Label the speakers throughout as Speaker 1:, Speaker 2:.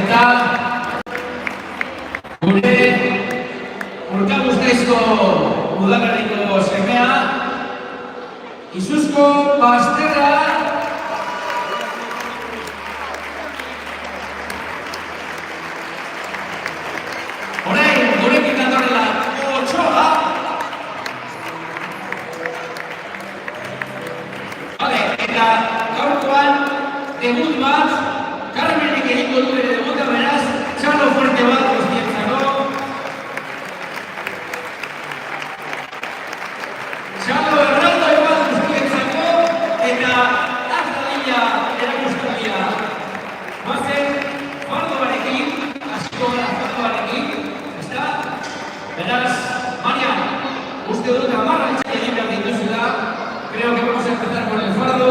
Speaker 1: Eta gure Urkabustezko udalerriko semea Izuzko Basterra orain gurekin datorrela Otsoa. Eta gaurkoan debut bat Carmenek egingo du bere debuta, beraz, txalo fuerte bat guztientzako. Txalo erraldoi bat guztientzako, eta azadila erakustaldia. Bazen, fardoarekin, hasiko gara fardoarekin, ezta? Beraz, Marian, uste dut amarra etxai egin behar dituzula. Creo que vamos a empezar con el fardo.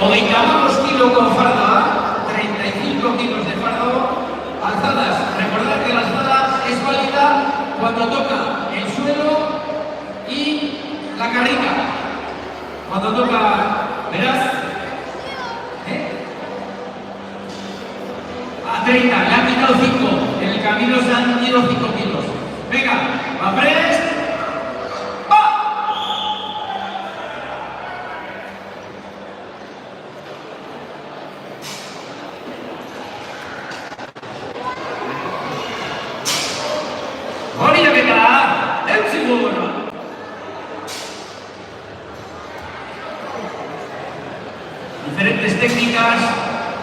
Speaker 1: Hogeitamos kilos con farda, 35 kilos de fardo, alzadas. Recordad que la alzada es válida cuando toca el suelo y la carrica. Cuando toca, verás, a 30, le han quitado 5, en el camino se han ido 5 kilos. Venga, va pres. Diferentes técnicas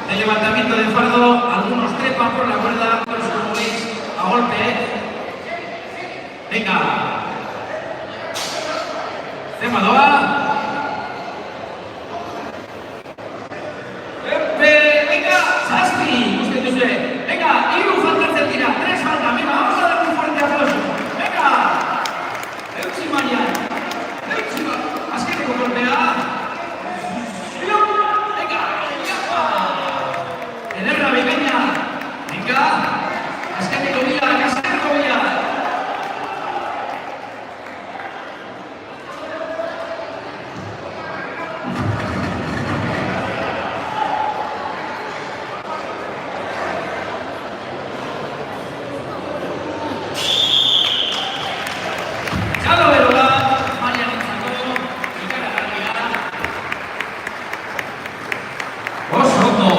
Speaker 1: de levantamiento de fardo, algunos trepan por la cuerda, otros como veis a golpe. Venga, Zemadoa. Venga, Sasti, usted. Venga, Iru falta tira, 3 falta, venga, vamos a dar un fuerte aplauso. Venga, Eusi Marian, Eusi, azkeneko golpea. Ederra bikaina, venga, azkeneko bila, kasarko bila. Txalo bero bat, Marian entzako, ikaragarria. Oso ondo.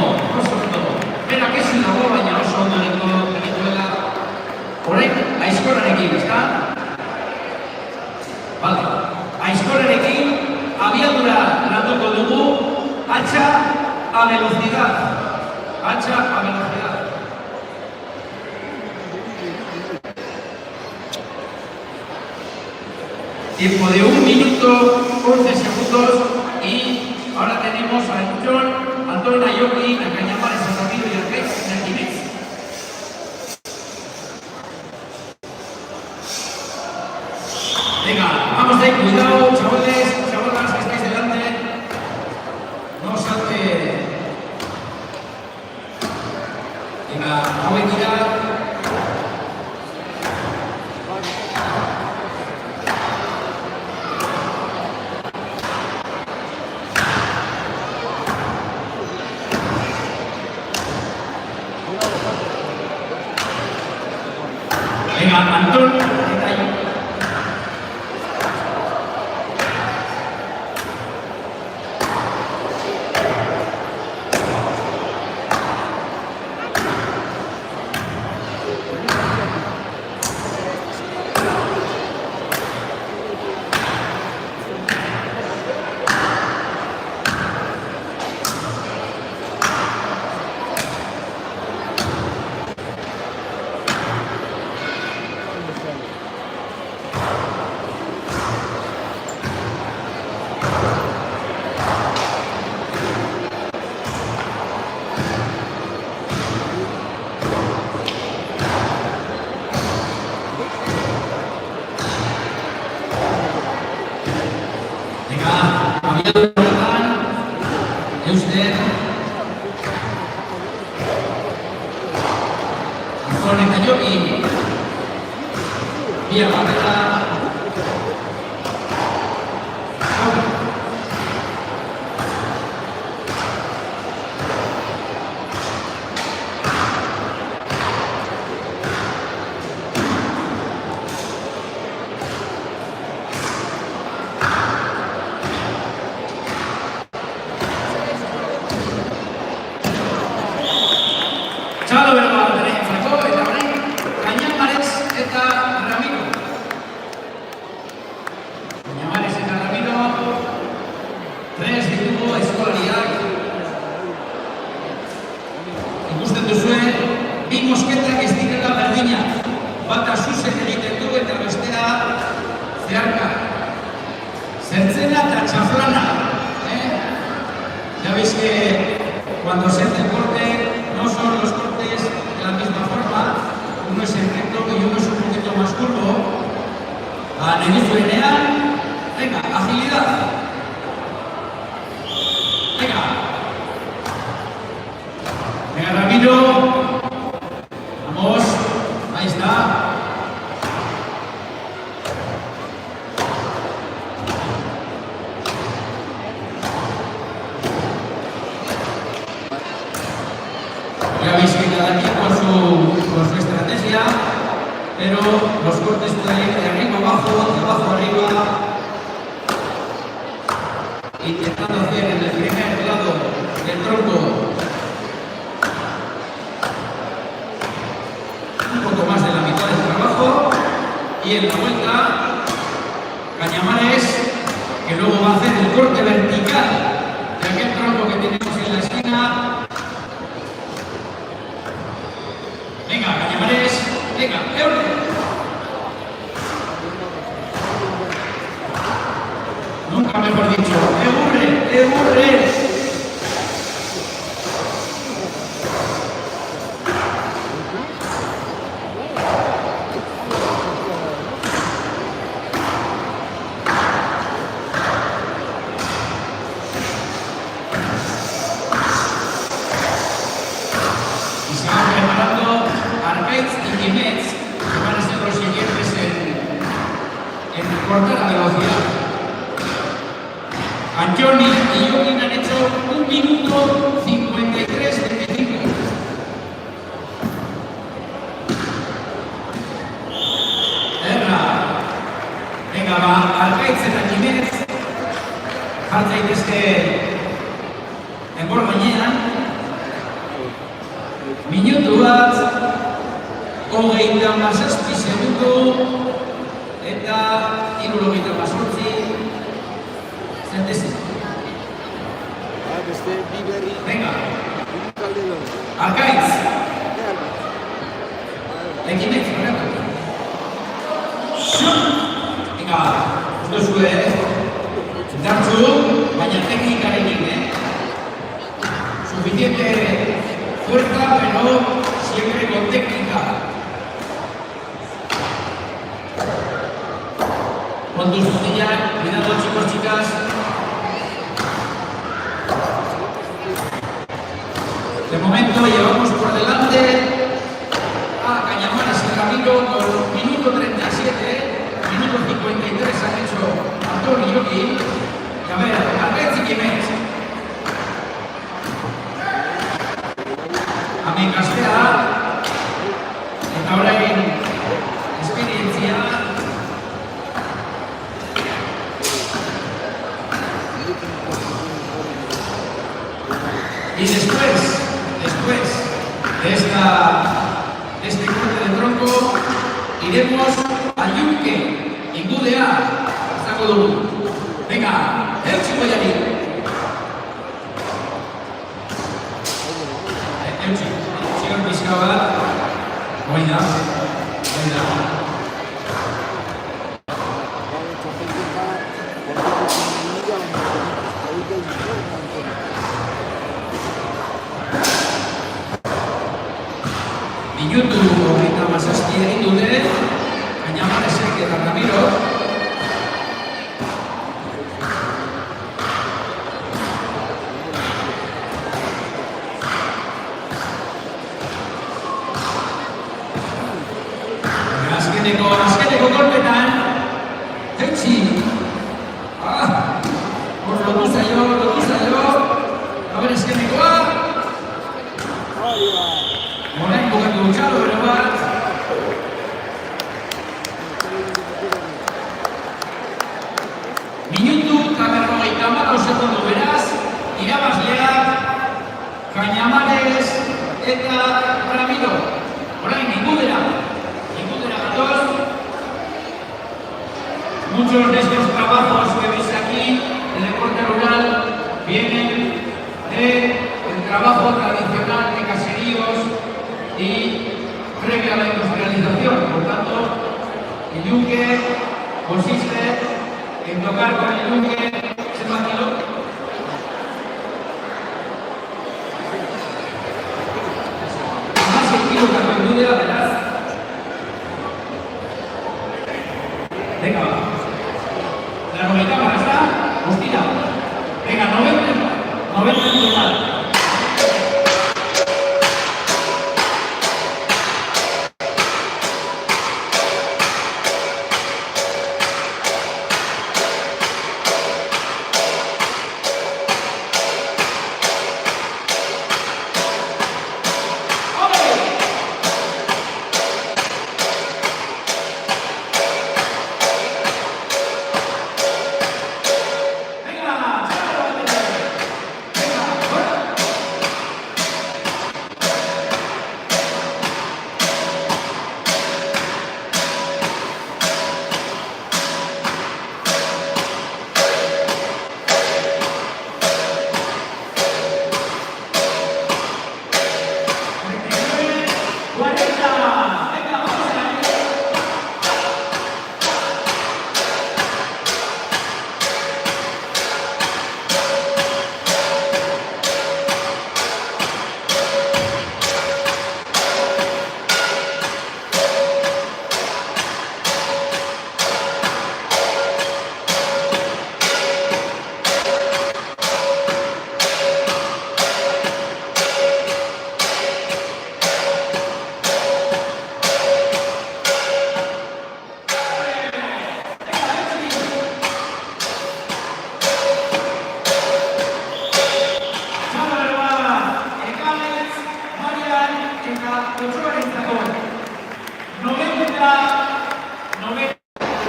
Speaker 1: Berak ezin dago, baina oso ondo egituela. Horrek, aizkorarekin, ezta? Bale, aizkorarekin abiadura landuko dugu, hacha a velocidad. Hacha a velocidad. Tiempo de 1 minuto, 11 segundos y ahora tenemos a Antón Ayoki, a Cañamares, a Ramiro y a Rex, y a Ginés. Venga, vamos de cuidado, chavales, chavalas que estáis delante. No salte. Venga, vamos a tirar. Venga, Antón, Villa Batera. Txalo berba berentzako eta orain Cañamares eta Ramiro. Cañamares eta Ramiro, tres ditugu eskolariak. Ikusten duzue, bi mosketak ez direla berdinak. Bata zuzen egiten du eta bestea zeharka. Zertzena eta txaflana. Ya veis que cuando se hace el corte no son los cortes de la misma forma, uno es en recto y uno es un poquito más curvo. A Venezuela, venga, agilidad. Venga. Venga, Ramiro. Vamos, ahí está. Ya veis que cada quien con su estrategia, pero los cortes pueden ir de arriba abajo, de abajo arriba, intentando hacer en el primer lado del tronco un poco más de la mitad del trabajo, y en la vuelta Cañamares, que luego va a hacer el corte vertical de aquel tronco que tenemos en la esquina. Venga, Cañamares, venga, Eure. Nunca mejor dicho, Eure, Eure. Y se van preparando Arcaitz y Jiménez, que van a ser los siguientes en cortar la velocidad. Angioni y Jokin han hecho 1 minuto 53-25. Venga, va, Arcaitz eta Jiménez jartza daitezke enbor gainean. Minutu bat, 37 segundo eta 78 zentesimo. Venga, Arcaitz. Ekimetz, correcto. Venga, ez duzue, dartzu, baina teknikarekin, Suficiente fuerza, pero siempre con técnica. Con tus rodillas, cuidado chicos, chicas. De momento llevamos por delante a Cañamares y Ramiro con minuto 37, minuto 53 han hecho Antonio y Jokin. Y a ver, Arcaitz y Jiménez. Hemen gaztea, eta orain esperientzia. Y después de este corte de tronco, iremos a Yunque, Ingudea, izango dugu. Venga, eutsi goiari. Eutsi. Zion pizka bat, hoi da. Minutu 37 egin dute, Cañamaresek eta Ramiro. Azkeneko korte Amar osatuko beraz, irabazleak, Cañamares eta Ramiro. Orain, ingudera gatoz. Muchos de estos trabajos que veis aquí, el deporte rural, vienen del trabajo tradicional de caseríos y previo a la industrialización. Por tanto, el yunque consiste en tocar con el yunque, ¿se imaginó? Más sentido que la indudera, ¿verdad? Venga, va. La novena cámara está, pues tira. Venga, 90 en total.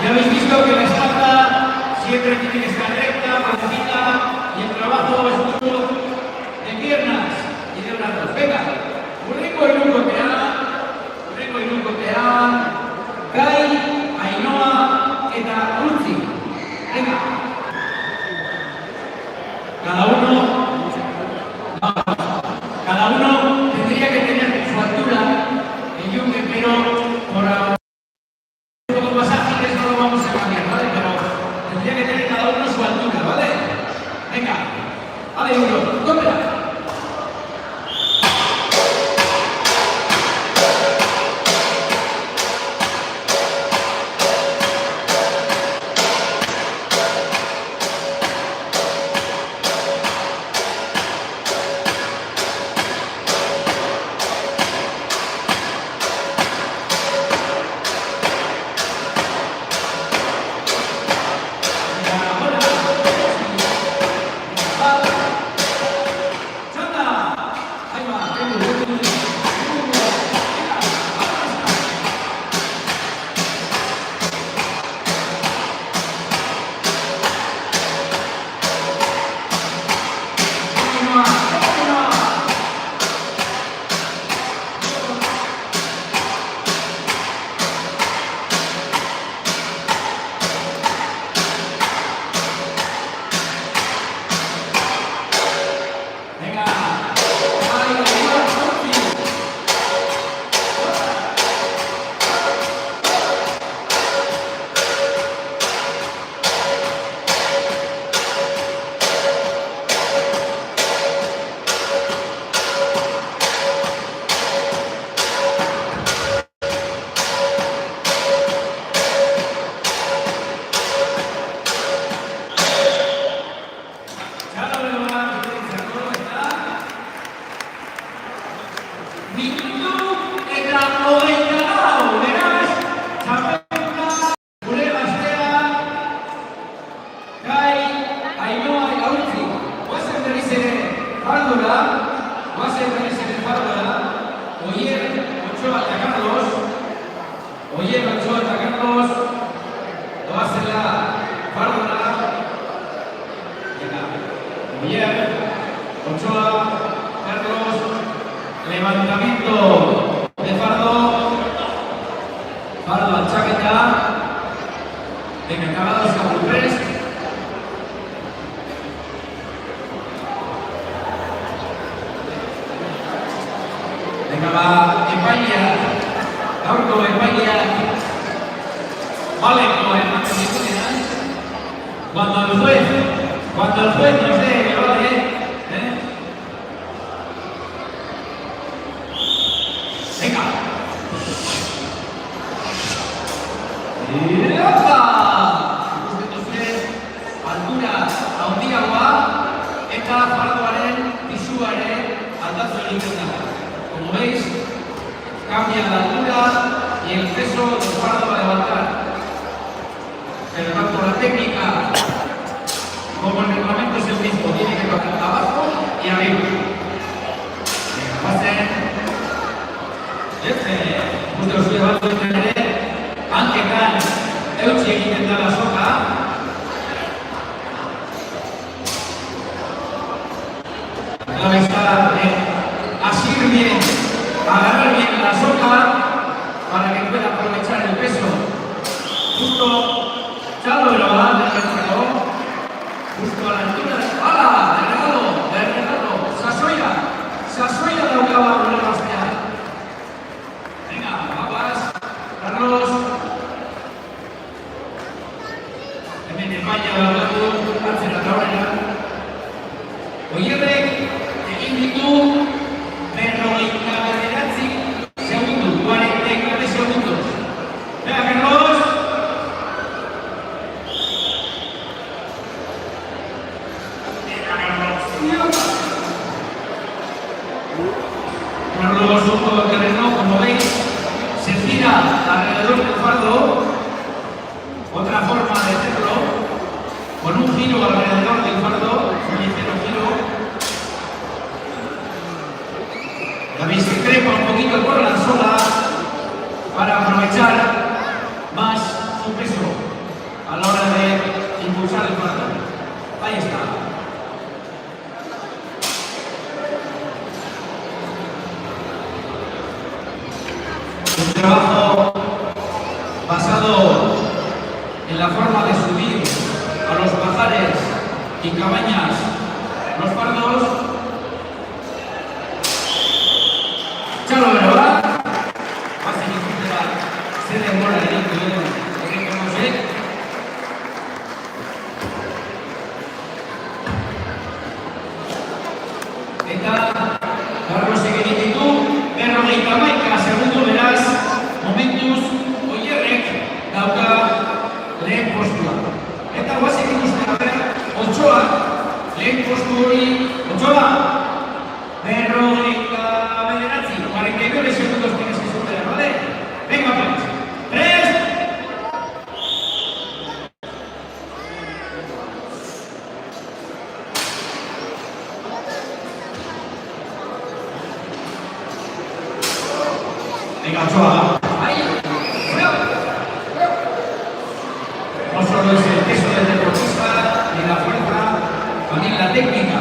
Speaker 1: Ya habéis visto que la espalda siempre tiene que estar recta, parecida, y el trabajo es mucho de piernas y de brazos. Venga, Urrico y Lucotea, Kai, Ainhoa, eta Utzi. Venga. Cada uno tendría que tener su altura, el yunque, pero por un poco más ágiles no lo vamos a cambiar, ¿vale? Pero tendría que tener cada uno su altura, ¿vale? Venga, vale, uno, tómela. Carlos, lo hace la Bárbara. Oyer, Ochoa, Carlos, levantamiento de Fardo, Fardo al chaqueta, venga, acabados a Bulprest. Venga, va, España, Gaurko, España, vale, cuando el juez nos dé que vale, venga. Y ¡opa! Usted, altura, handiagoa, eta fardoaren, pisuaren, aldatzen egiten da. Como veis, cambia la altura y el peso del fardo va a levantar. Pero tanto la técnica como el reglamento es el mismo, tiene que bajar abajo y arriba. Venga, pasen. Justo os llevando a entender, hanketan eutsi egiten da la soka. La clave está en asir bien, agarrar bien la soca para que pueda aprovechar el peso. Justo, ya lo va a dejar. Justo a la altura de... ¡Hala! ¡De regalo! ¡Sasoya daukaba gure gaztea! Venga, papas, Carlos. Hemen España daukatu, hartzen eta horrela. Oierrek egin ditu 49 segundos, 49 segundos. Venga, Carlos. Carlos, un poco de terreno, como veis, se gira alrededor del fardo. Otra forma de hacerlo, con un giro alrededor del fardo, un ligero giro. Ya veis que trepa un poquito por la sola para aprovechar más su peso a la hora de impulsar el fardo. Ahí está. Un trabajo basado en la forma de subir a los pajares y cabañas los fardos. Ya lo verá, ¿verdad? Así que se demora el inicio de conocer. Eta Carlos egin berrogeita hamaika segundo beraz, momentuz Oierrek dauka lehen postua. Eta guazik ikusten Ochoa, lehen postu hori, Ochoa, berrogeita 49 segundos tienes que superar, ¿vale? Venga pues, 3. Venga, Ochoa. Ahí. No solo es el peso del deportista y la fuerza, también la técnica.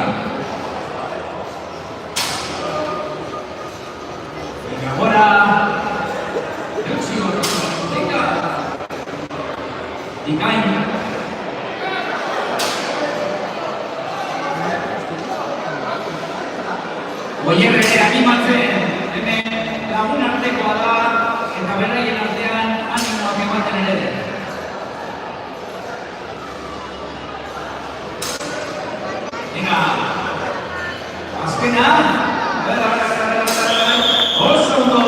Speaker 1: Venga, ahora. Venga. Y caen. Oierrek animatzen, hemen lagun artekoa da, eta beraien artean animoak ematen ere. Venga, azkena, oso ondo!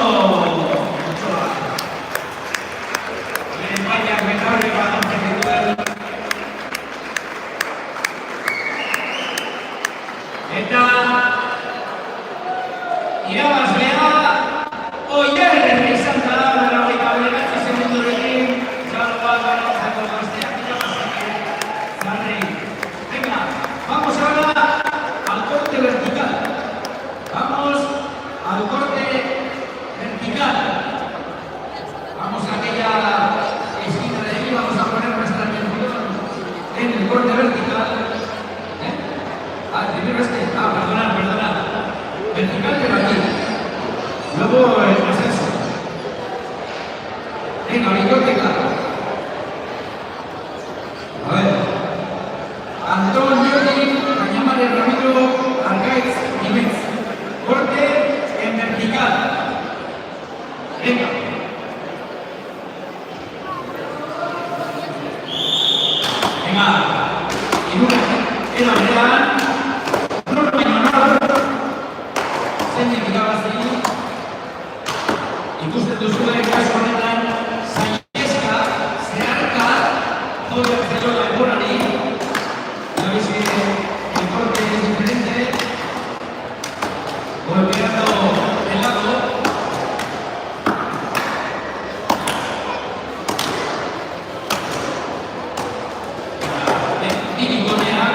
Speaker 1: Espainiak betarri bat antzekituen. Eta irabazlea Oierrek izan da, berrogeita bederatzi segundorekin, txalo bat garatzeko gazteak irabazlea. Zarri. Venga, vamos ahora al corte vertical. Vamos al corte vertical. Vamos a aquella esquina de ahí, vamos a poner nuestra atención en el corte vertical. mantuvo el ascenso. Venga, biblioteca. A ver. Antón Jordi, Cañamares, Ramiro, Argaiz, Jiménez. Corte en vertical. Venga. Venga. Y una. En la verdad. No lo mañana. Se me quedaba así. Ikusten duzue kasu honetan Saieska, Zeharka, Jode Barcelona egonari. Ya veis que el corte es diferente. Golpeando el lado. Y golpear.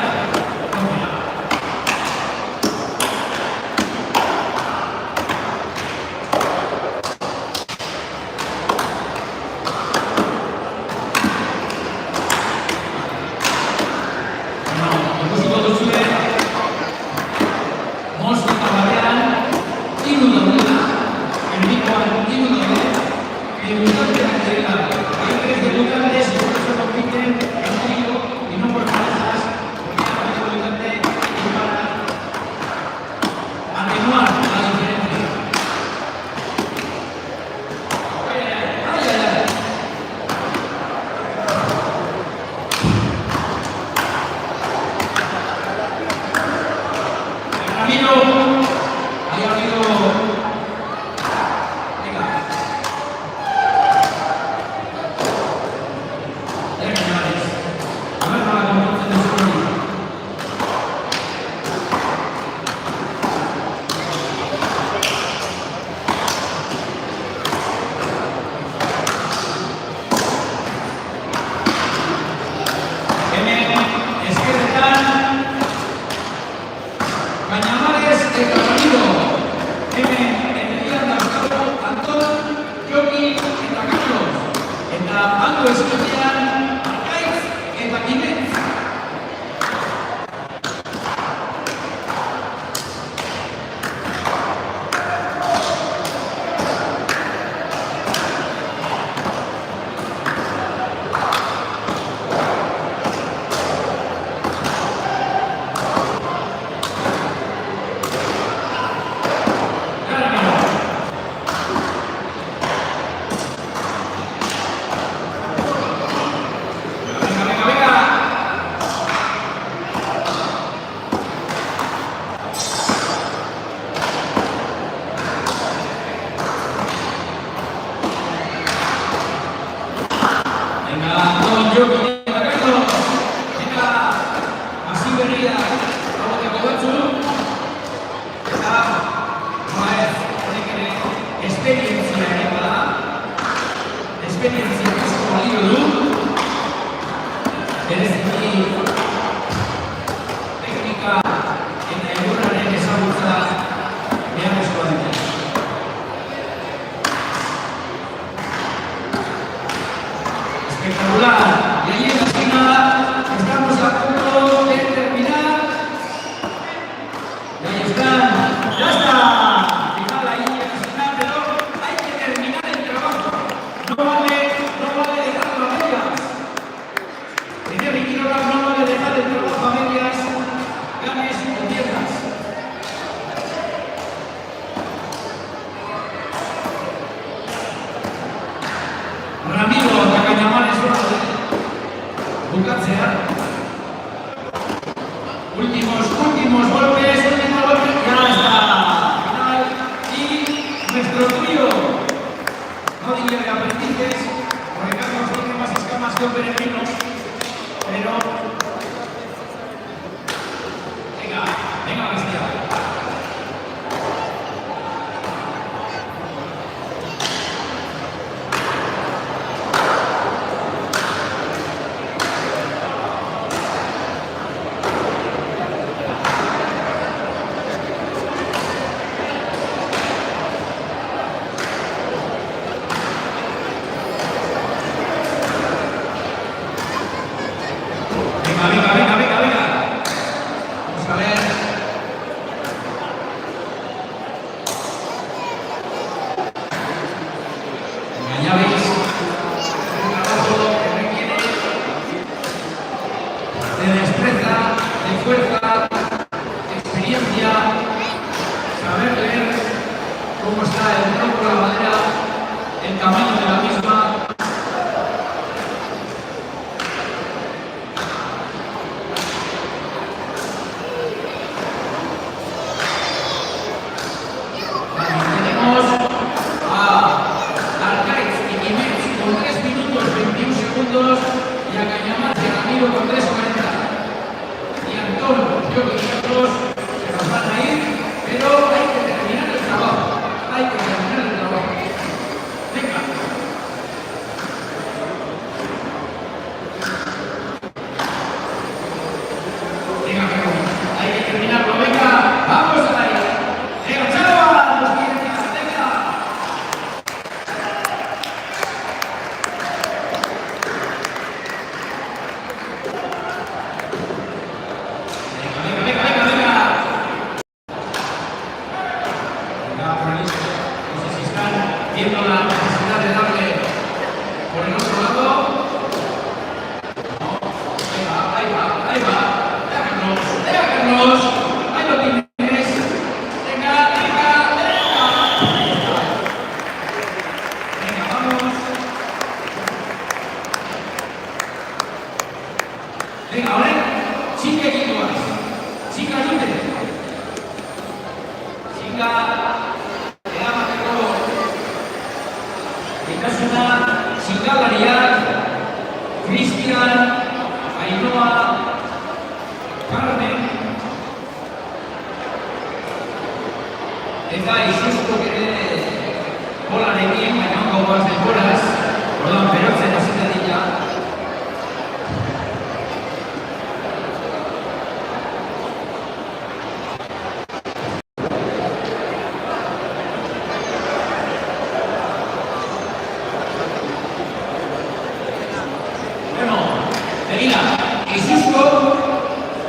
Speaker 1: Espectacular. Y ahí en la esquina estamos a punto de terminar. Y ahí están. ¡Ya está! Final ahí en la esquina, pero hay que terminar el trabajo. No vale dejarlo a medias. Dice Ricky Rojas, no vale dejar el trabajo a medias. Ganes o pierdas. Ramiro, Cañamares, bukatzea. Últimos golpes, ya está. Final. Y nuestro trío, no diría de aprendices, porque Carlos tiene más escamas que un peregrino, pero venga, bestia. txinga egin duaz. Txinga dute. Txinga eramateko ikasuna txingalariak Cristian, Ainhoa, Carmen eta izuzkok ere bolarekin, baina ongo guaz denboraz, orduan berotzen hasita dira. Begira, izuzkok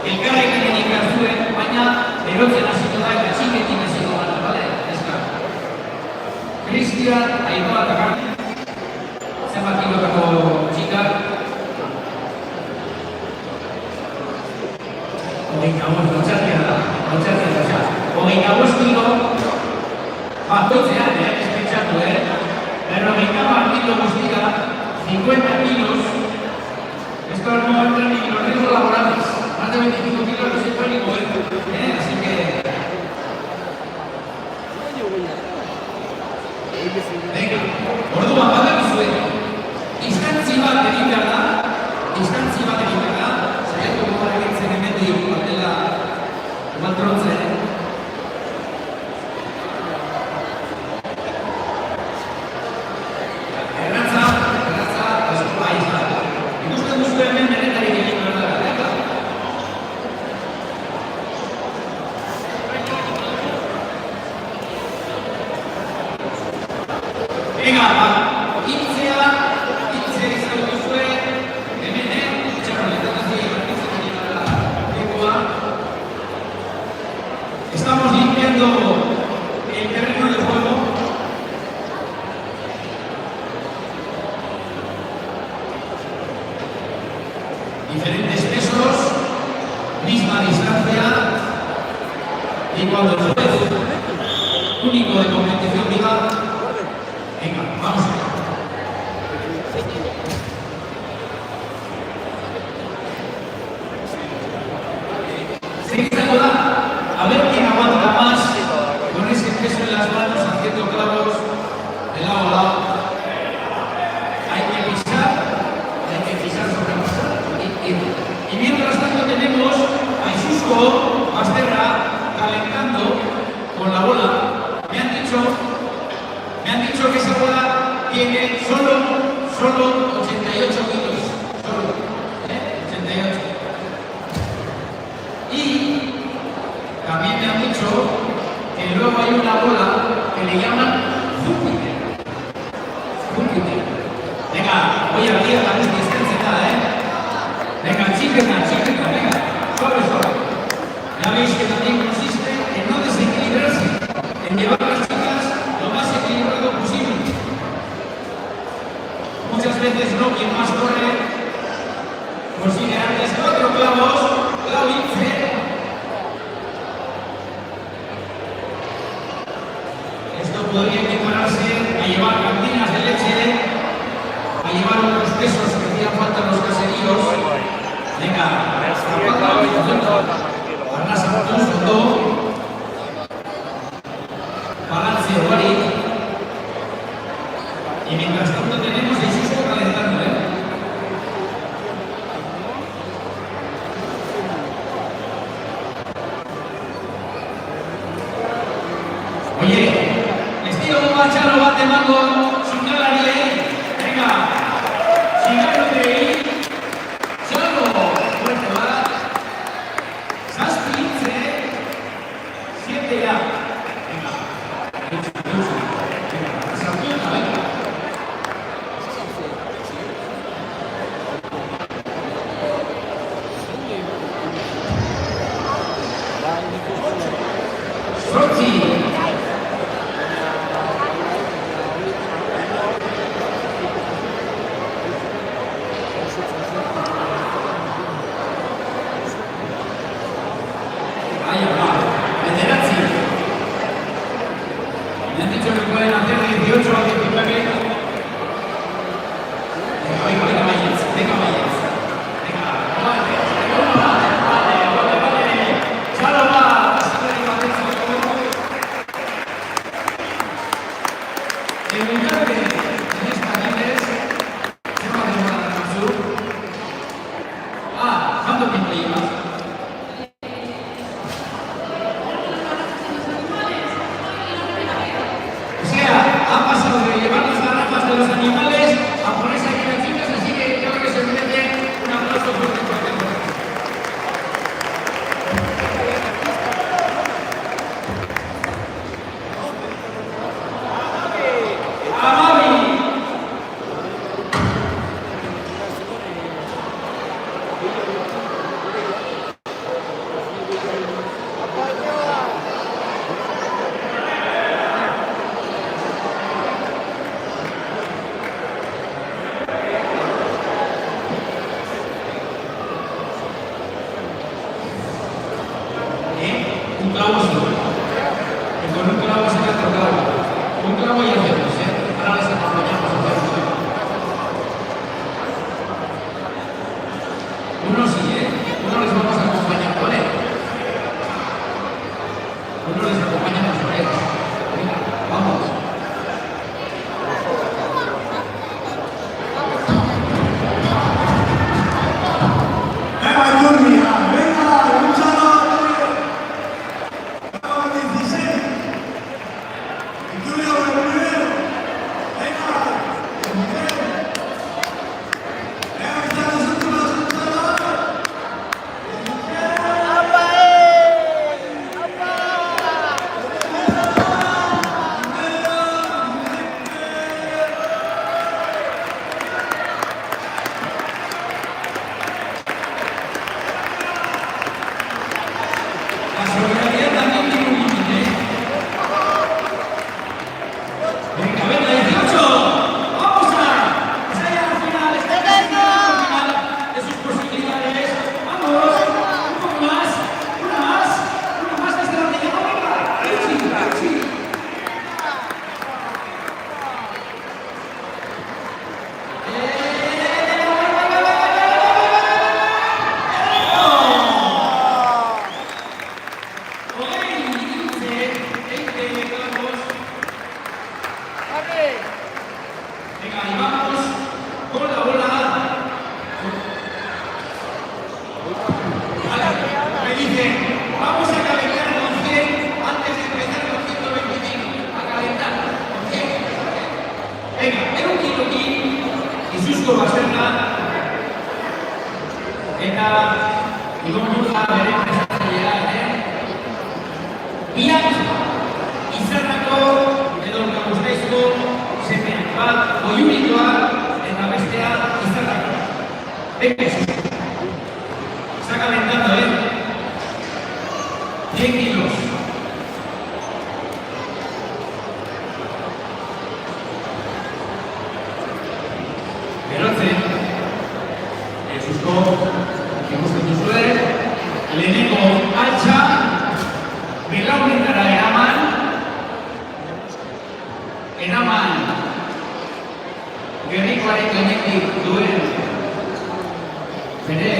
Speaker 1: elkarrekin egin zuen, baina berotzen hasiko da eta txiketik hasiko da, bale? Ezka. Cristian, Ainhoa eta Carmen. Zenbat kilotako txikak? 25 lotxatzea da. 25 kilo. Batotzean, ez pentsatu, 50 kilo guztia, 50 kilos. Esto no entra ni en los riesgos laborales. Más de 25 kilos no se puede ni mover. Así que... Venga, orduan badakizue. Instantzi bat egin behar da. Zaiatu gogorra egitzen hemendik batela baltrontzen. Venga, hitzea izan duzue, hemen, txarroletan estamos limpiando el terreno de juego. Diferentes pesos, misma distancia, y cuando el juez único de competición diga, venga, vamos a ver. A ver quién aguanta más con ese peso en las manos haciendo clavos de lado a lado. Hay que pisar sobre pasar. Y mientras tanto tenemos a Izuzko Basterra calentando con la bola. Me han dicho que esa bola tiene solo 88 kilos. Solo, 88. Y también me han dicho que luego hay una bola que le llaman Júpiter. Venga, voy a abrir la distancia, Venga, chiqueta, venga, suave. Ya veis que también consiste en no desequilibrarse, en llevar las chicas lo más equilibrado posible. Muchas veces no, quien más corre consigue antes 4 clavos, clavo y cero. Esto podría equipararse a llevar cantinas de leche, a llevar otros pesos que hacían falta en los caseríos. Venga, arrasa mucho fondo, balance igual. Y mientras tanto tenemos el Izuzko calentando, Oye, estilo Macharo bat emango txingalariei. Venga, txingalariei. Txalo, fuerte bat. 7 hitze. 7 ya. Venga, Sorti. Me han dicho que pueden hacer 18 a 19. Venga, Vallez. Venga, Un clavo sí. Que con un clavo se otro clavo. Un clavo y hacemos, ¿eh? Ahora les acompañamos a hacer un clavo. Uno sí, ¿eh? Uno les vamos a acompañar con él. Uno les acompañamos con él. Venga, vamos. Está calentando, ¿eh? 100 kilos. Veloce. Susko, ikusten duzue, lehenengo altxa, belaunetara eraman, gerrikoaren gainetik duen bere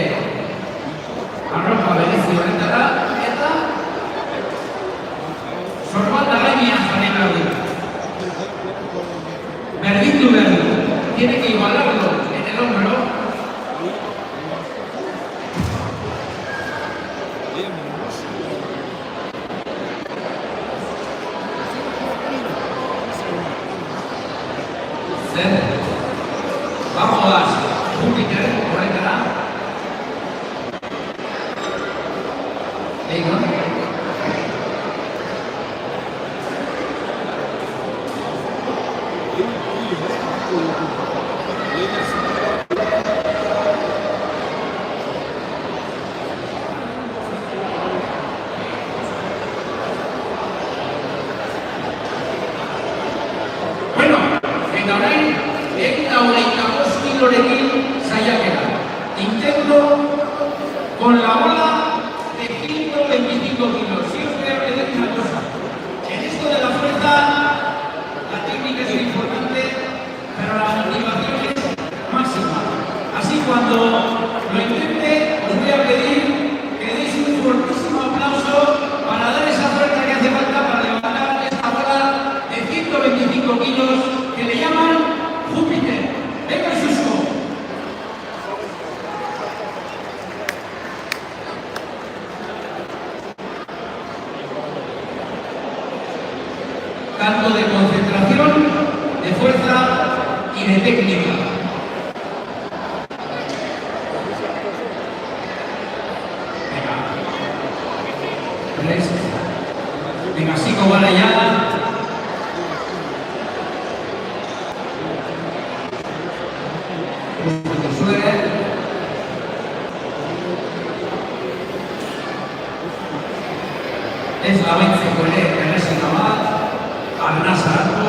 Speaker 1: arropa berezi horretara, eta sorbata gainean jarri behar du. Berdindu behar du. Tiene que igualarlo en el hombro. Vamos, Júpiter, horretara. Venga. Bueno, en orain, eta 25 kilorekin saiakera. Intento con la ola de 125 kilos. Si os voy a pedir una cosa, en esto de la fuerza, la técnica es importante, pero la motivación es máxima. Así cuando lo intente, os voy a pedir que deis un fortísimo aplauso para dar esa fuerza que hace falta para levantar esta bola de 125 kilos que le llaman Júpiter. Venga, Susko. Tanto de concentración, de fuerza y de técnica. Venga. 3. Venga, sigo para allá. Ez labentzeko ere errezena bat, arnasa hartu.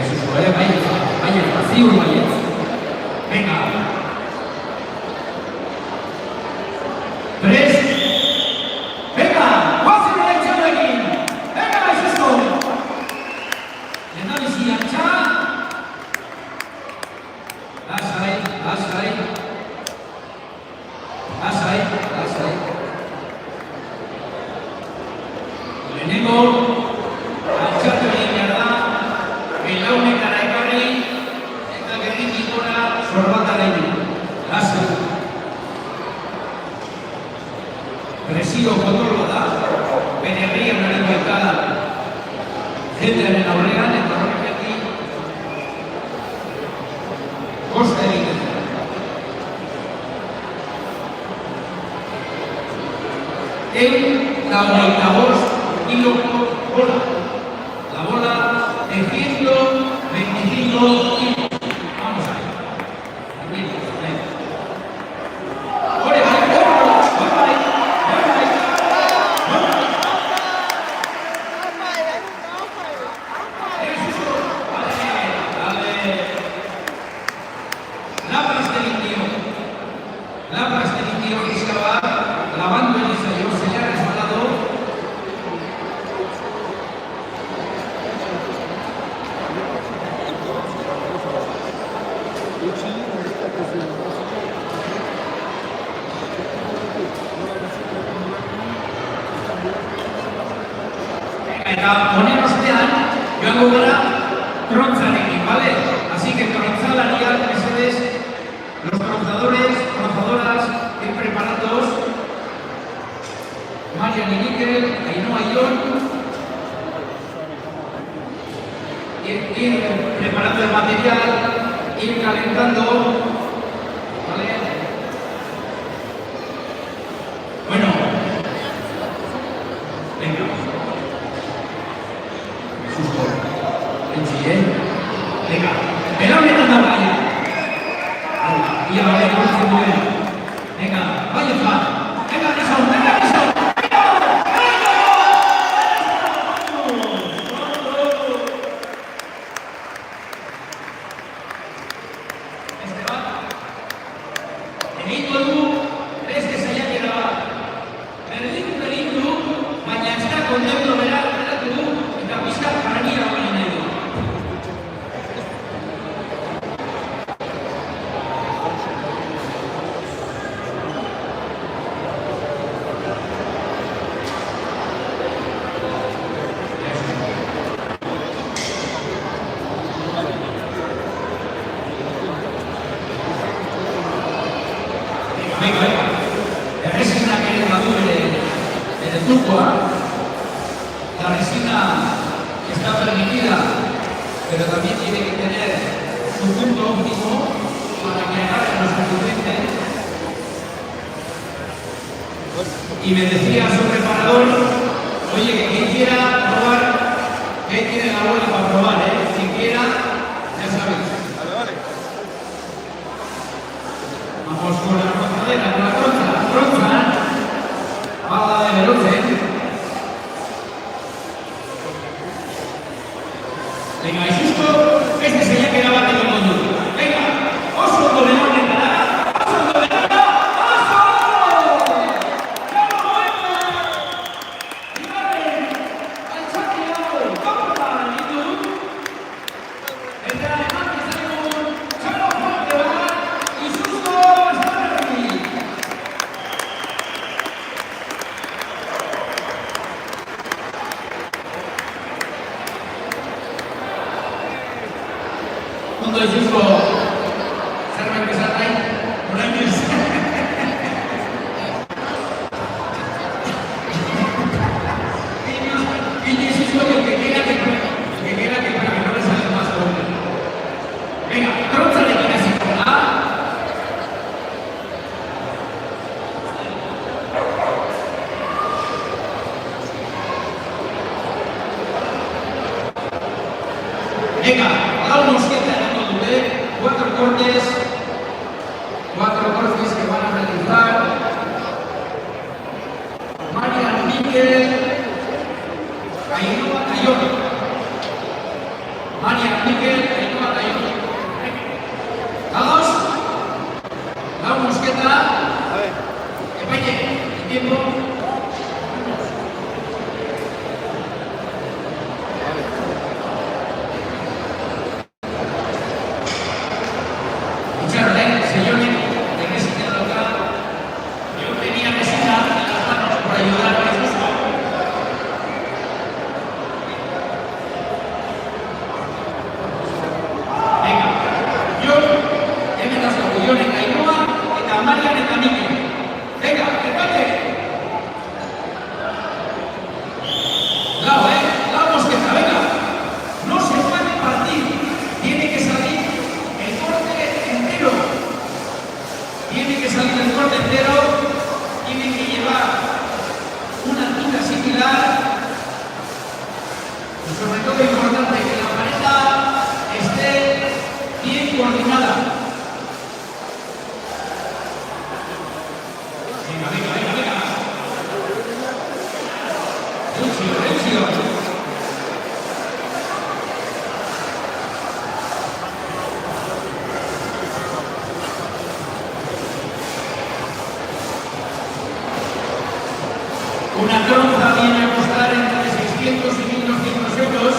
Speaker 1: Susko, baietz, ziur baietz. Venga. presio kontrola da, bere herrian ari baita jendearen aurrean, eta horrekin kosta egiten da. La 22 kiloko bola. La bola de 125 kilos. Vamos a ver. Eta honen ostean, joango gara trontzarekin, ¿vale? Así que trontzalariak, mesedez, los tronzadores, tronzadoras, ir preparados. Marian y Miquel, Ainhoa y Jon. Ir preparando el material, ir calentando, ¿vale? Bueno, venga. Venga, pero no está vaya. Y ahora el próximo nivel. Venga, vaya Juan. Venga, Nesón, venga, Nesón. Esteban, egin du, beste saiakera bat. Berdin du, baina ez da kontento beratu du, eta pizkat argia hori nahi du. La resina que es madura en el turco, la resina está permitida, pero también tiene que tener su punto óptimo para que agarre los componentes. Y me decía su preparador, oye, que quien quiera probar, que tiene la bola para probar, quien quiera, ya sabéis. Vamos con la tronzadera, con la tronza, bala de veloce. Venga, y justo, este se ya quedaba todo el mundo. Venga, oso dolemón en cara, oso dolemón, oso. ¡Ya lo mueve! Y vale, al chateado, ¿cómo va, Nitu? El alemán que sale con Chalo Fuerte, ¿verdad? Y justo, ondo izuzko zerbait bezat nahi, orain ez. Y izuzko que quiera que para que no le salga más fuerte. Venga, trontzalekin hasiko da. Venga, vamos que cuatro cortes que van a realizar Marian, Miquel, Ainhoa y Jon. Marian, Miquel, Ainhoa y Jon. ¿Vamos? La mosqueta. Epaile, el tiempo. salir del corte entero, tienen que llevar una altura similar y sobre todo importante que la pareja esté bien coordinada. Venga, venga, venga, venga. Lucio. Una tronza viene a costar entre 600 y 1.200 euros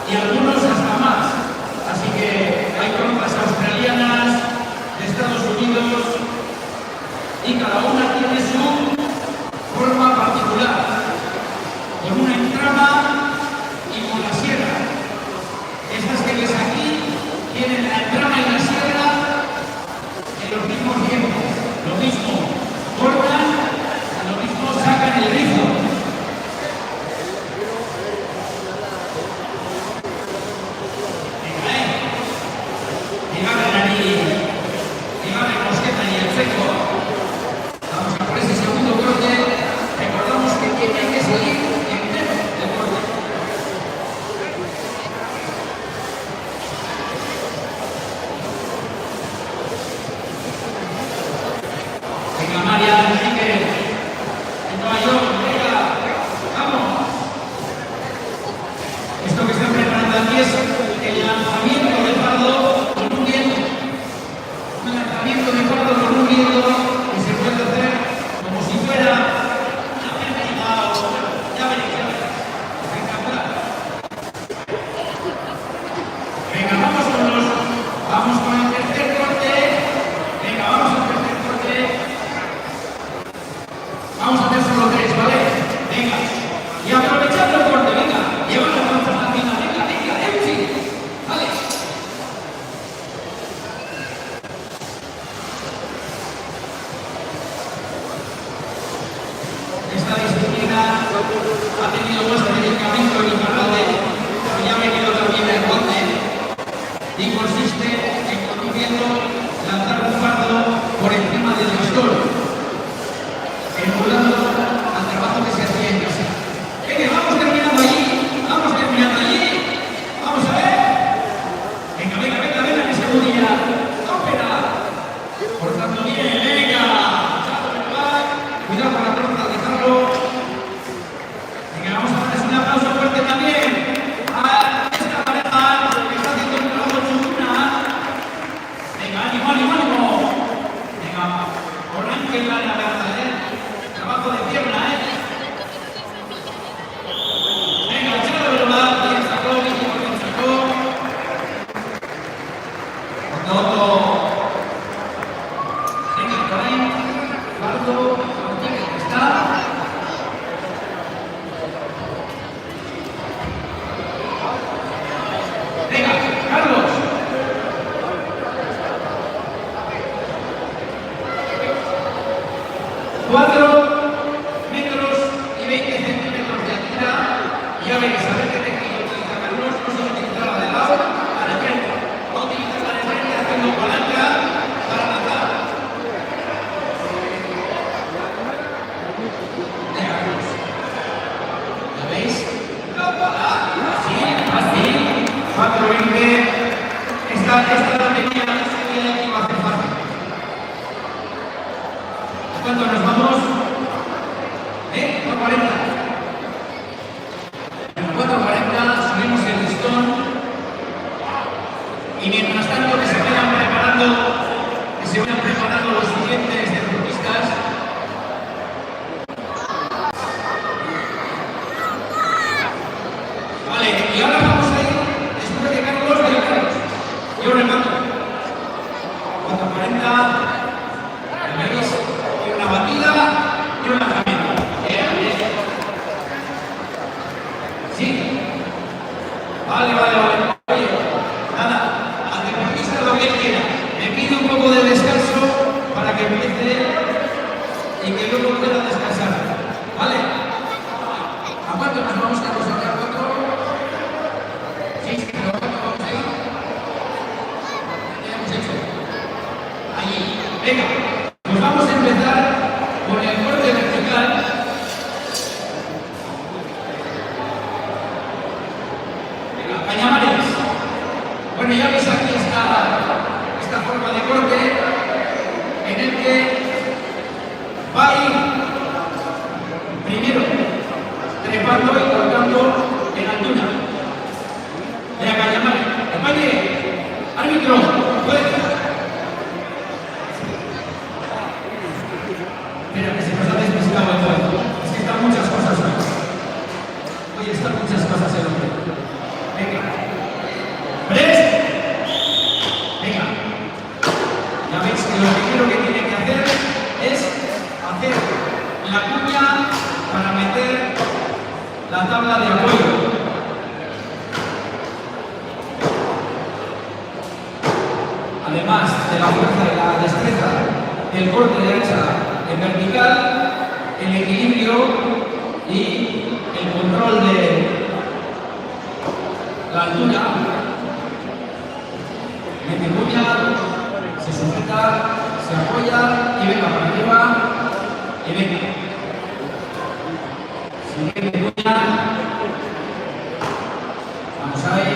Speaker 1: y algunos hasta más. Así que hay tronzas australianas, de Estados Unidos y cada una tiene su forma particular, con una entrama y con la sierra. Estas que ves aquí tienen la entrama y la sierra en los mismos tiempos, lo mismo, cortan. Lo mismo sacan el rizo. Venga, dígame mosqueta y el seco. Vamos a por ese segundo corte. Recordamos que tiene que salir entero el corte. Venga, María, Enrique. Esto que están preparando aquí es el lanzamiento de fardo con un viento. Un lanzamiento de fardo con un viento que se puede hacer como si fuera una pérdida o ya veréis. Espectacular. Venga, vamos con el tercer corte. Venga, vamos al tercer corte. Vamos a hacer solo 3, ¿vale? Venga. Y aprovechando el corte, venga. Lleva la lanza a la final. Venga, Euchi. Vale. Esta disciplina ha tenido más dedicamiento en Iparralde, pero ya ha venido también el corte. Y consiste en conduciendo lanzar un fardo por encima del bastón, emulando al trabajo que se hacía en casa. Venga, vamos terminando allí. Vamos a ver. Venga, que se podía. ¡Tópela! Cortando bien, venga. Cuidado con la tronza, dejarlo. Venga, vamos a darles un aplauso fuerte también a esta pareja que está haciendo un trabajo chuluna. Venga, ánimo. Venga, con Ángel la garra, trabajo de pierna, Venga, echado de verdad, bien sacó. Otto. Venga, por ahí. Fardo, que está. Venga, Carlos. Cuatro metros y 20 centímetros de altura. Ya veis, a ver qué técnica utiliza Carlos. No se utiliza la de lado a la frente. No utiliza la de frente haciendo palanca para lanzar. Venga, Carlos. ¿Ya veis? Así. 4-20. Esta la tenía que iba a hacer fácil. ¿Cuánto nos vamos? 4:40. 4:40, subimos el listón y mientras tanto que se vayan preparando los siguientes deportistas. Vale, y ahora vamos a ir después de Carlos de Carlos. Yo remato. 4:40. ¿Veis? Y una batida y un lanzamiento. Sí. Vale. Oye, nada, al deportista lo que él quiera. Me pido Pues vamos a empezar con el corte vertical. Venga, Cañamares. Bueno, ya veis aquí esta forma de corte en el que va a ir primero trepando y cortando en altura. Venga, Cañamares. Compañero, árbitro, puede. Mira, que se nos ha despistado el juego. Es que están muchas cosas hoy. Hoy están muchas cosas el hombre. Venga. ¿Ves? Venga. Ya veis que lo primero que tiene que hacer es hacer la cuña para meter la tabla de apoyo. Además de la fuerza y la destreza del corte de hacha en vertical, el equilibrio y el control de la altura. Mete cuña, se sujeta, se apoya y venga para arriba y venga. Siguiente cuña. Vamos ahí.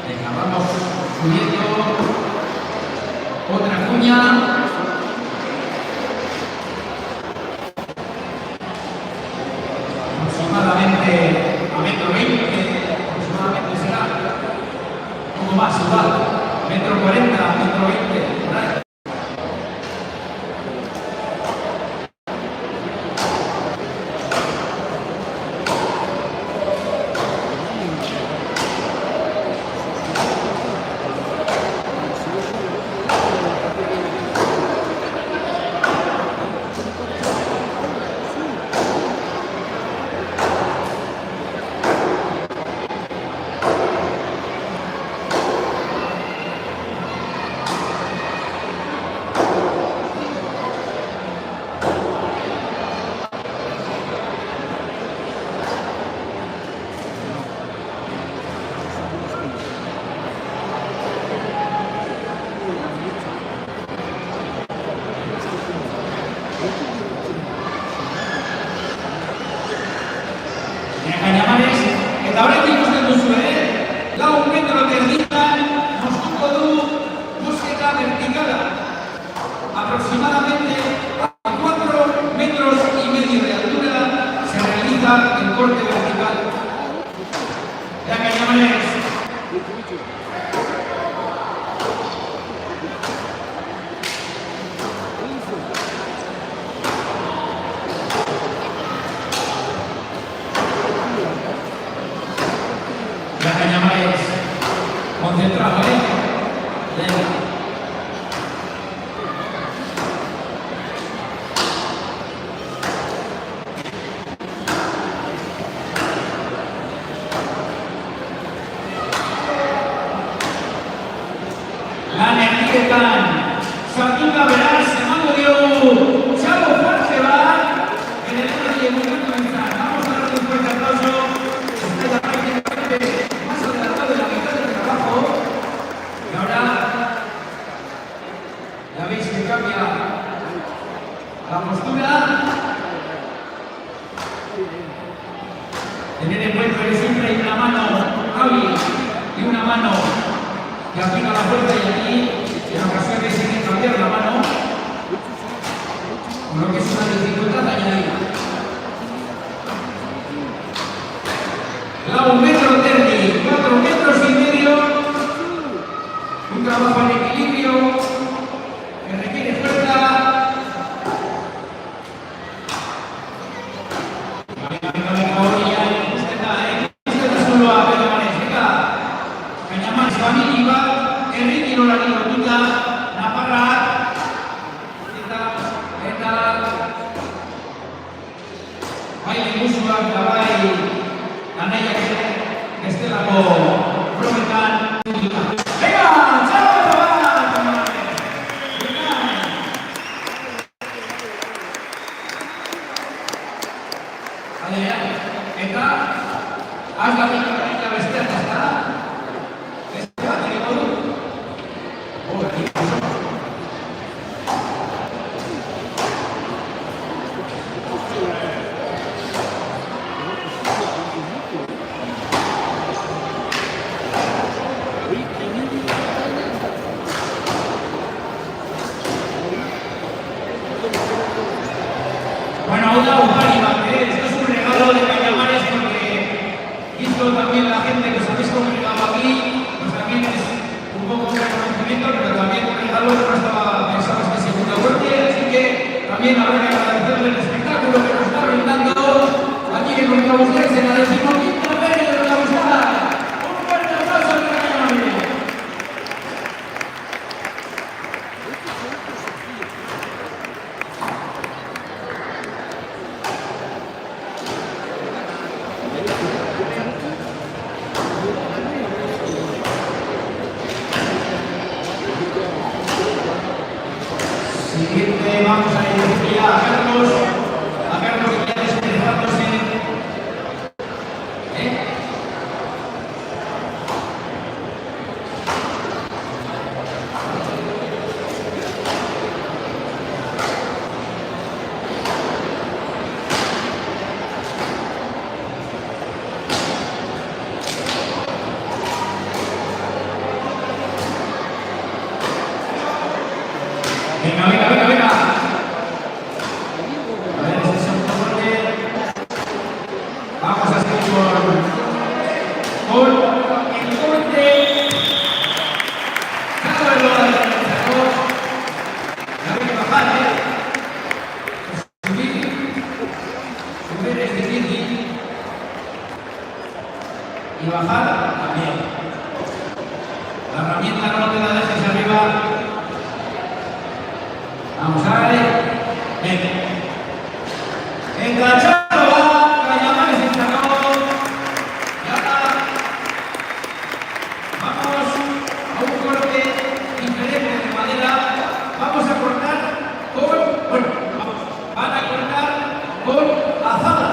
Speaker 1: Venga, vamos subiendo otra cuña. Aproximadamente a 1,20 m, aproximadamente será un poco más igual, 1,40 m, 1,20 m, por ahí. Cañamares, eta horretik ikusten duzue, lau metro terditan, moztuko du búsqueda verticala. Aproximadamente a 4,5 metros de altura se realiza el corte vertical. Ya, Cañamares. Cañamares, concentrado, La energía Santuca verás, se mando dio Chavo Fuerte va en el momento de entrar. Vamos a darle un fuerte aplauso. Está ya prácticamente más adelantado de la mitad del trabajo. Y ahora ya veis que cambia la postura. Tener en cuenta que siempre hay una mano hábil y una mano que aplica la fuerza y aquí en ocasiones hay que cambiar la mano, con lo que es una dificultad añadida. La 1 metro terdi, 4,5 metros, un trabajo en equilibrio que requiere fuerza. Baile musuak, bai, anaia beste la Prometan. Venga, chao, eta has la bestia está. Está bueno, un Pariba, esto es un regalo de Cañamares porque visto también la gente que os habéis congregado aquí, pues también es un poco de reconocimiento, pero también un regalo que no estaba pensado en segunda vuelta, así que también habrá que agradecerle el espectáculo que nos está brindando aquí en Contrabusteres en la 15ª Feria de Contrabusteres. Un fuerte aplauso a Cañamares. Siguiente, vamos a ir ya a Carlos que ya despejándose. Venga. A ver, ese segundo corte. Vamos a seguir con el corte. Saco el lodo del organizador. Hay que bajar, subir es difícil. Y bajar también. La herramienta no te la dejes arriba. Vamos a ver. Enganchado va Cañamares en Chacao. Y ahora vamos a un corte diferente de madera. Vamos a cortar van a cortar con azada,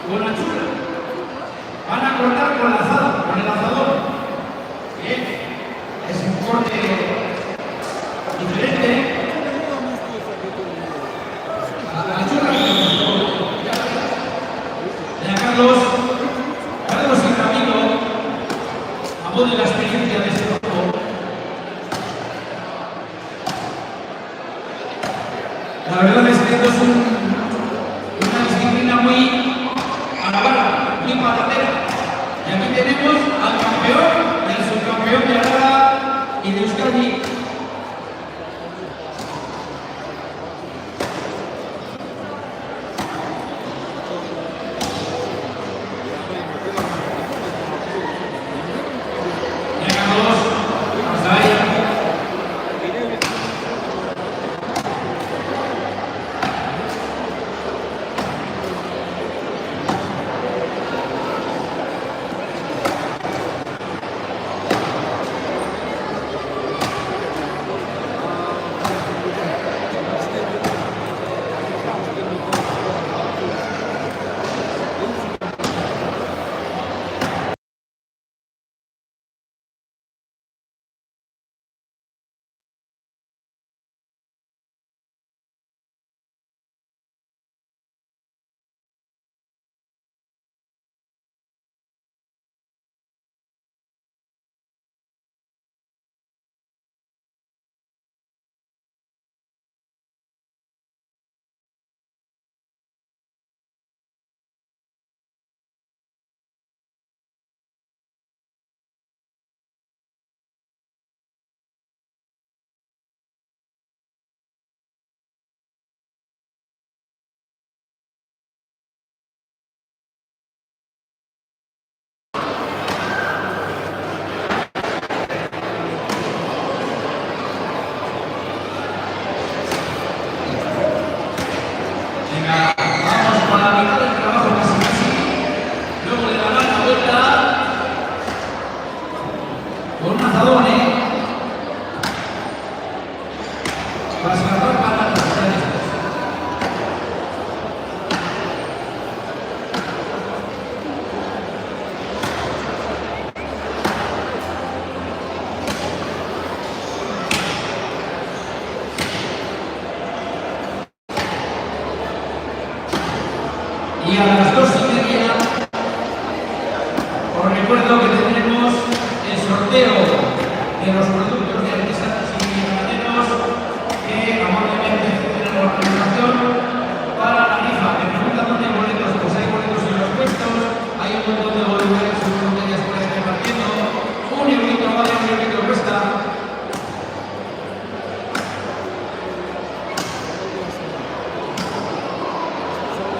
Speaker 1: con anchura. Van a cortar con la azada, con el azador. Bien, es un corte diferente. Carlos y Camilo, a voz de la experiencia de este grupo. La verdad es que esto es una disciplina muy a la barra, muy patatera. Y aquí tenemos al campeón y al subcampeón de Aragón y de Euskadi. recuerdo que tendremos el sorteo de los productos de artesanos y ganaderos que amablemente ceden a la organización para la rifa. Me preguntan dónde hay boletos, pues hay boletos en los puestos, hay un montón de volúmenes, un montón de ellas por ahí repartiendo. Un eurito vale, un eurito cuesta.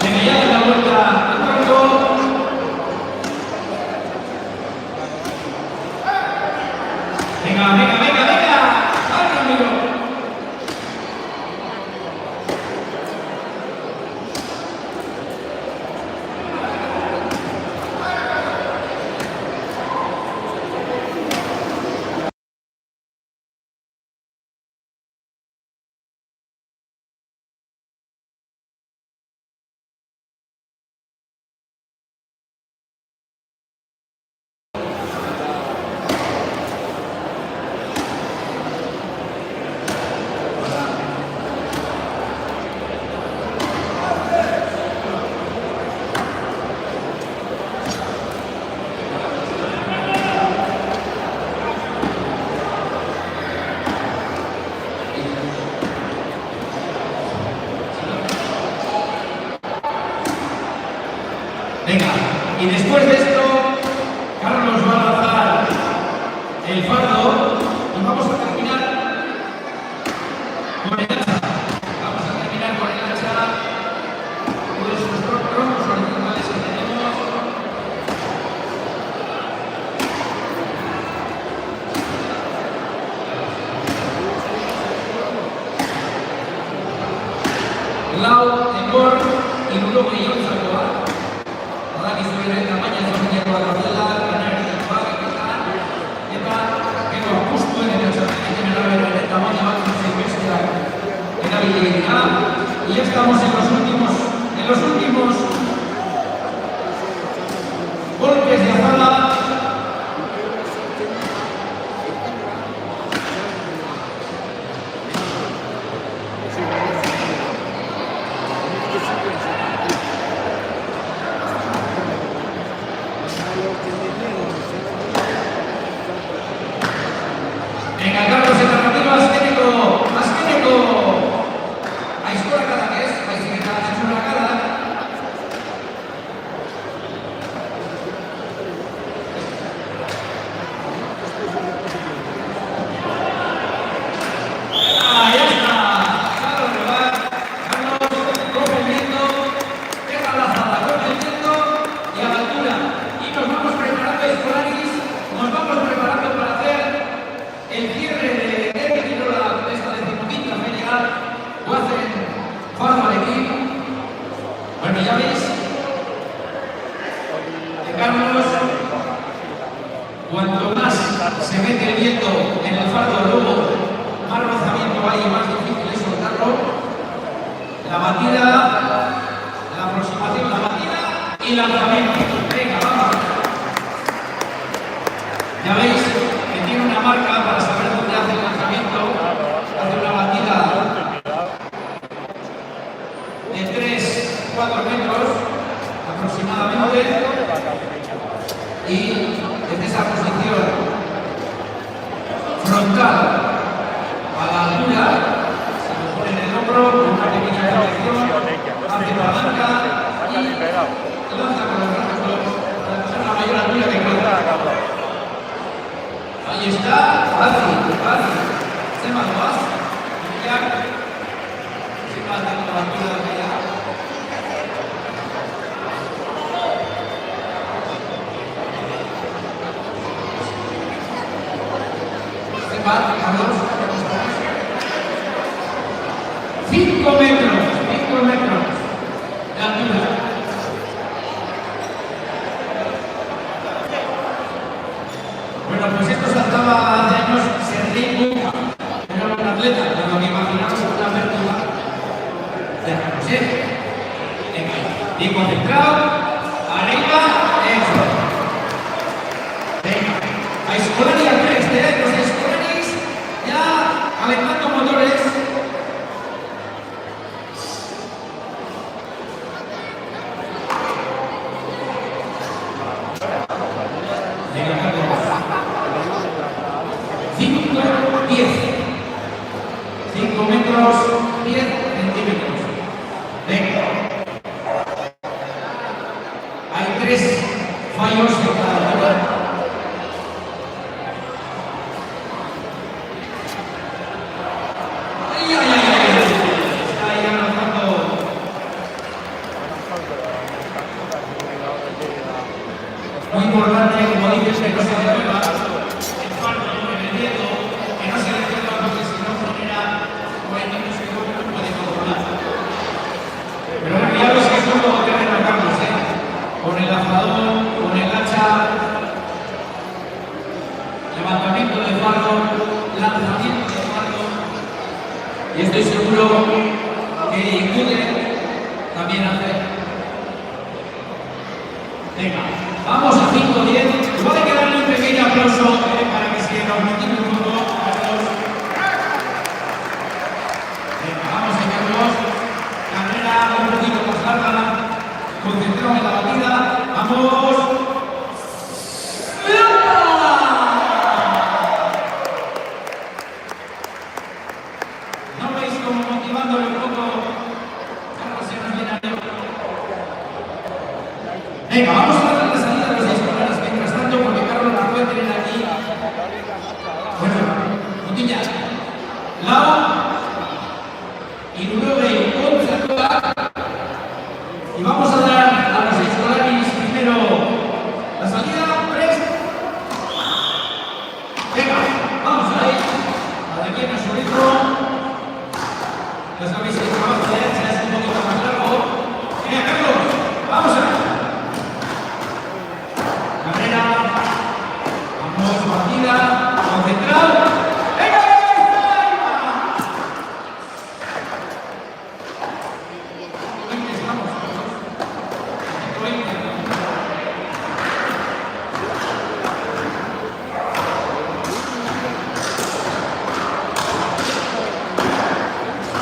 Speaker 1: Venga, ya de la vuelta al campo. Venga, venga, venga, venga. ¡Vale, amigo! Venga, y después de esto, Carlos va a lanzar el fardo y vamos a terminar con el hacha. Vamos a terminar con el hacha. Todos nuestros troncos originales que tenemos. Lau, Temor y Bruno y Onzacoa. Orang Israel namanya sebenarnya Guadalajara, karena di Jepang kita fokus tuh dengan el tamaño máximo silvestre en habilidad y ya estamos en los últimos golpes de azada. Venga, Carlos, en narrativa azkeneko aizkorakadak ez, baizik eta txurakadak. Ya está, Carlos Rebat, Carlos, coge el viento, deja la azada, coge el viento y a la altura. Y nos vamos preparando, Escolaris, nos vamos preparando para hacer el cierre de esta decimoquinta feria. Lo hacen Fardo al equipo. Bueno, ya veis que Carlos, cuanto más se mete el viento en el fardo, luego más rozamiento hay y más difícil es soltarlo. La batida, la aproximación, la batida y lanzamiento. Venga, vamos. Ya veis que tiene una marca para saber dónde hace el lanzamiento. Hace una batida de 3-4 metros aproximadamente y desde esa posición frontal a la altura se lo pone en el hombro con una pequeña corrección, hace palanca y lanza con los brazos a la mayor altura que pueda. Ahí está, fácil. Se más ya. Se más de la altura de allá. Se va, Carlos. 5 metros de altura. Bueno, pues esto saltaba hace años Sergei Buca, era un atleta, cuando me imaginamos una apertura de Carlos. Venga, bien concentrado, arriba, eso. Venga, a Escolari al 3, los Escolaris ya calentando motores. 5, 10. 5 metros, 10 centímetros. Venga. Hay 3 fallos de cada altura. Está ahí avanzando. Muy importante, como dices, que no se devuelva el fardo en el dedo, que no se devuelva porque si no genera 40 segundos no puede controlar. Pero bueno, ya ves que es todo lo que remarcamos, con el lanzador, con el hacha, levantamiento de fardo, lanzamiento de fardo, y estoy seguro que Gude también hace. Venga, vamos a 5-10. Igual hay que darle un pequeño aplauso para que se nos motive un poco, Carlos. Venga, vamos a Carlos. Carrera un poquito más larga, concentrado en la batida. ¡Vamos! ¿No veis como motivándole un poco? Carlos se nos viene a ver. Venga, vamos a dar la salida a los escolares mientras tanto, porque Carlos la puede tener aquí. Bueno, Mutilla, Lau, y luego contra. Y vamos a dar a los escolares primero la salida. 3. Venga, vamos ahí. Cada quien a su ritmo. Ya sabéis que el trabajo de hacha es un poquito más largo. Venga, Carlos, vamos a ver. Carrera, vamos, partida, concentrado. ¡Venga, estamos?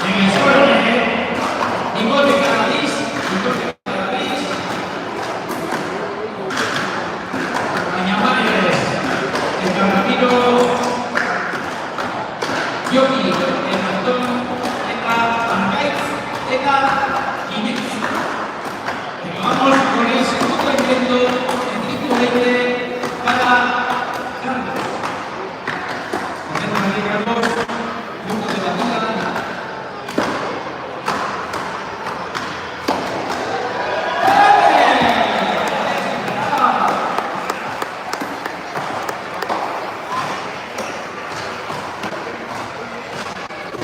Speaker 1: En el suelo, Nicole de Canadís, Cañamares, el Carramiro, Yoki, el Antón, Eka, Arcaiz, Eka y Mix. Vamos con el segundo intento en 5-20 para Carlos. Hacemos aquí Carlos, punto de batida.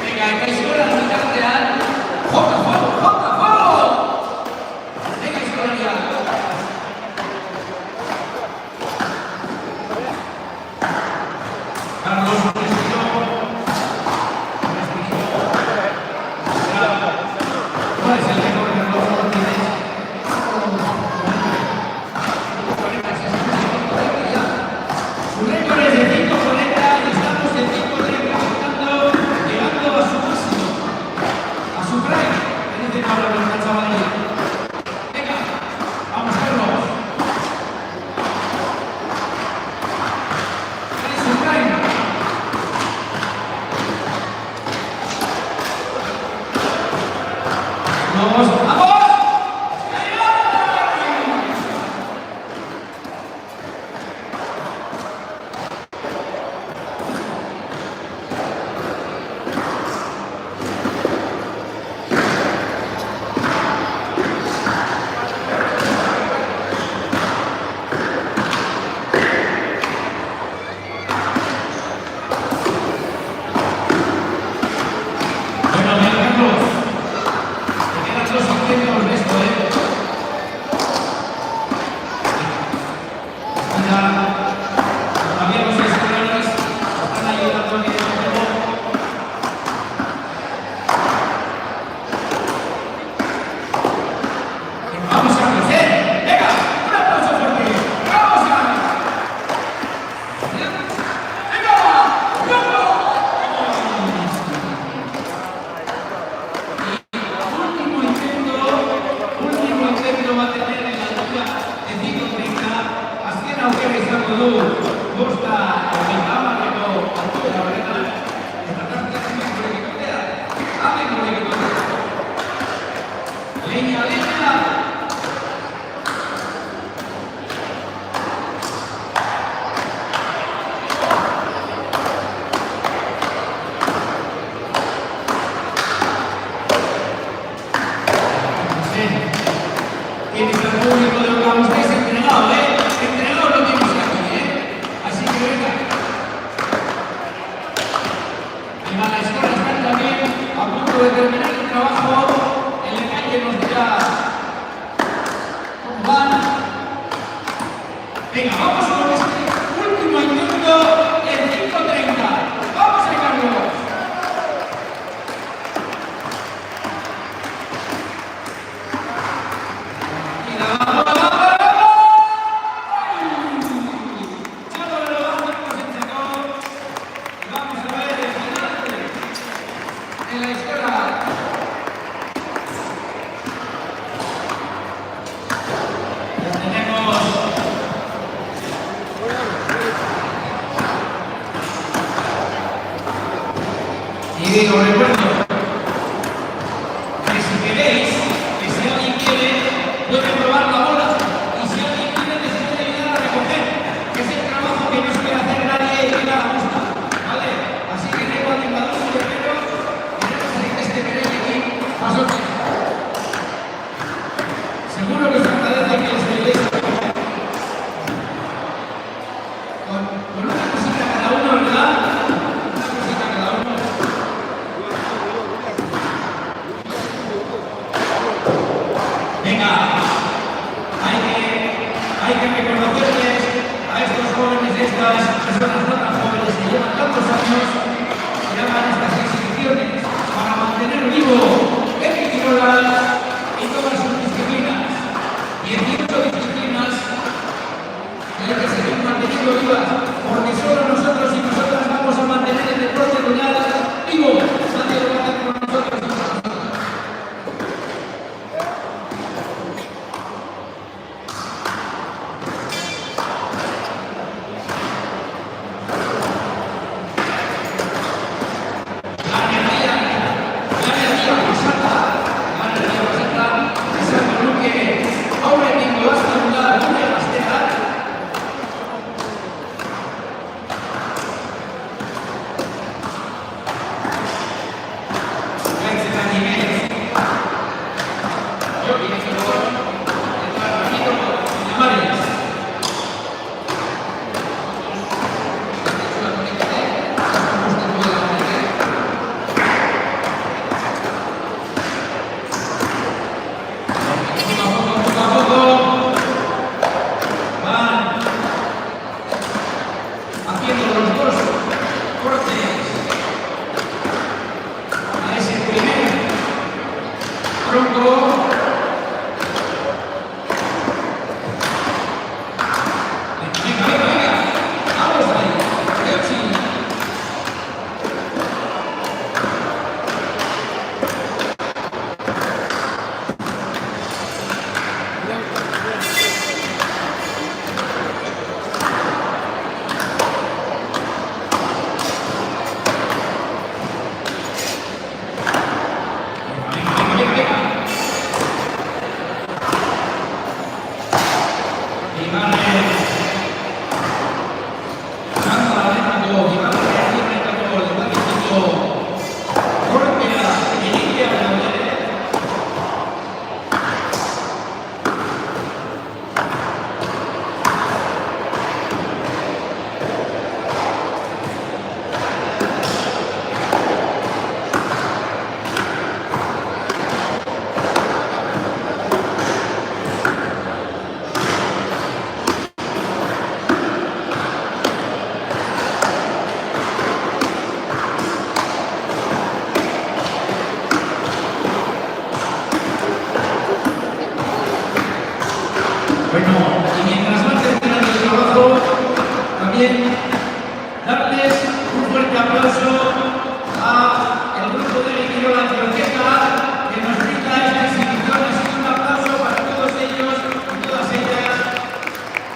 Speaker 1: Venga, que escuela la mitad real. ¡Jota, fuego, jota, fuego! Venga, escuela. Carlos, un respiro. ¿Cuál es el récord de los Martínez? Su récord es de 5:40 y estamos en 5:30 llegando a su máximo, a su prime. ¿Qué dicen ahora los chavales? Venga, vamos Carlos. Es su prime. ¡Vamos! Bueno, Carlos, te quedan 2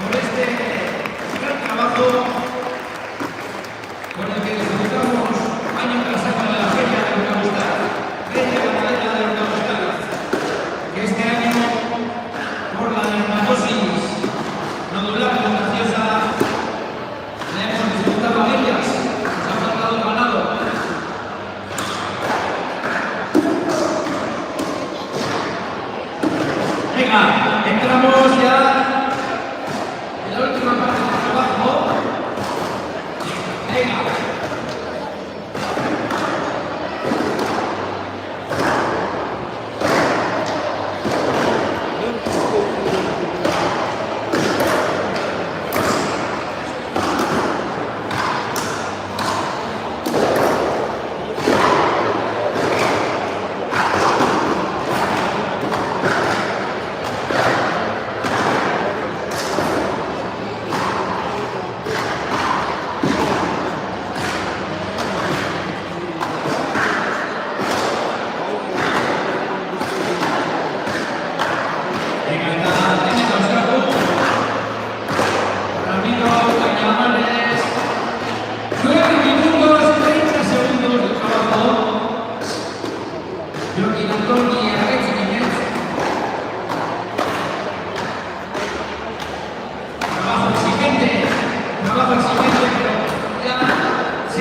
Speaker 1: por este gran trabajo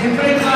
Speaker 1: enfrenta